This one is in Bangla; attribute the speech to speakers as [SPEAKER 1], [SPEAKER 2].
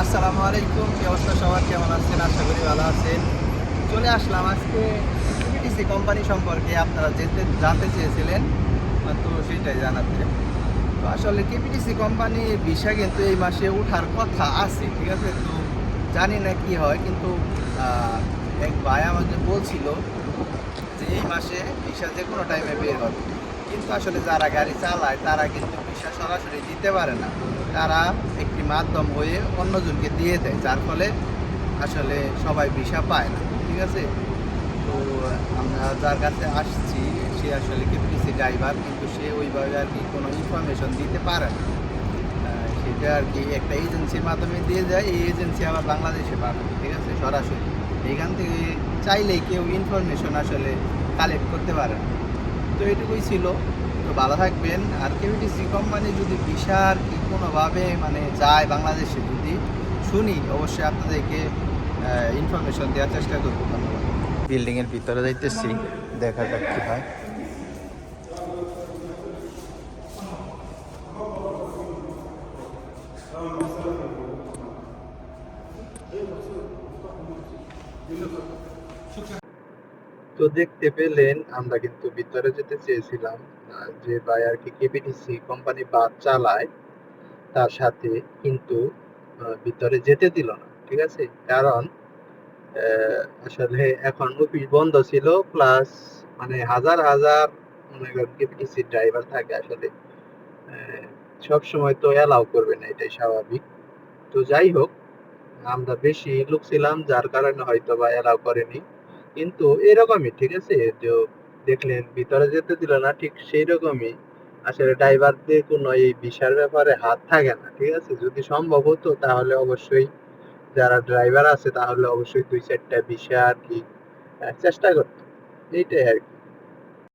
[SPEAKER 1] আসসালামু আলাইকুম। কি অবস্থা সবার? কেমন আছেন? আশা করি ভালো আছেন। চলে আসলাম আজকে পিটিসি কোম্পানি সম্পর্কে আপনারা জানতে চেয়েছিলেন, তো সেটাই জানাতে। তো আসলে কেপিটিসি কোম্পানির ভিসা কিন্তু এই মাসে ওঠার কথা আছে, ঠিক আছে? তো জানি না কি হয়, কিন্তু এক ভাই আমাকে বলছিল যে এই মাসে ভিসা যে কোনো টাইমে বের হবে। কিন্তু আসলে যারা গাড়ি চালায় তারা কিন্তু ভিসা সরাসরি দিতে পারে না। তারা একটি মাধ্যম হয়ে অন্যজনকে দিয়ে দেয়, যার ফলে আসলে সবাই ভিসা পায় না, ঠিক আছে? তো আমরা যার কাছে আসছি সে আসলে কেপিটিসি ড্রাইভার, কিন্তু সে ওইভাবে আর কি কোনো ইনফরমেশন দিতে পারে না। সেটা আর কি একটা এজেন্সির মাধ্যমে দিয়ে যায়, এই এজেন্সি আবার বাংলাদেশে পাঠাবে, ঠিক আছে, সরাসরি। এইখান থেকে চাইলেই কেউ ইনফরমেশন আসলে কালেক্ট করতে পারে না। তো এটুকুই ছিল। তো ভালো থাকবেন। আর কেপিটিসি কোম্পানি যদি ভিসা আর কি কোনোভাবে মানে যায় বাংলাদেশে, যদি শুনি অবশ্যই আপনাদেরকে ইনফরমেশন দেওয়ার চেষ্টা করবো। ধন্যবাদ। বিল্ডিংয়ের ভিতরে যাইতেছি, দেখা যাক কি হয়। তো দেখতে পেলেন আমরা কিন্তু ভিতরে যেতে চেয়েছিলাম, যে ভাই আর কি কেপিটিসি কোম্পানি বাস চালায় তার সাথে, কিন্তু ভিতরে যেতে দিল না, ঠিক আছে? কারণ আসলে এখন অফিস বন্ধ ছিল, প্লাস মানে হাজার হাজার মনে করেন কেপিটিসি ড্রাইভার থাকে আসলে, সব সময় তো অ্যালাউ করবে না, এটাই স্বাভাবিক। তো যাই হোক, আমরা বেশি লোক ছিলাম যার কারণে হয়তো বা এলাও করেনি, কিন্তু এরকমই, ঠিক আছে? তো দেখলেন ভিতরে যেতে দিল না, ঠিক সেই রকমই আসলে ড্রাইভারদের কোনো এই ভিসার ব্যাপারে হাত থাকে না, ঠিক আছে? যদি সম্ভব হতো তাহলে অবশ্যই যারা ড্রাইভার আছে তাহলে অবশ্যই দুই চারটা ভিসা আর কি চেষ্টা করতো, এইটাই আর কি।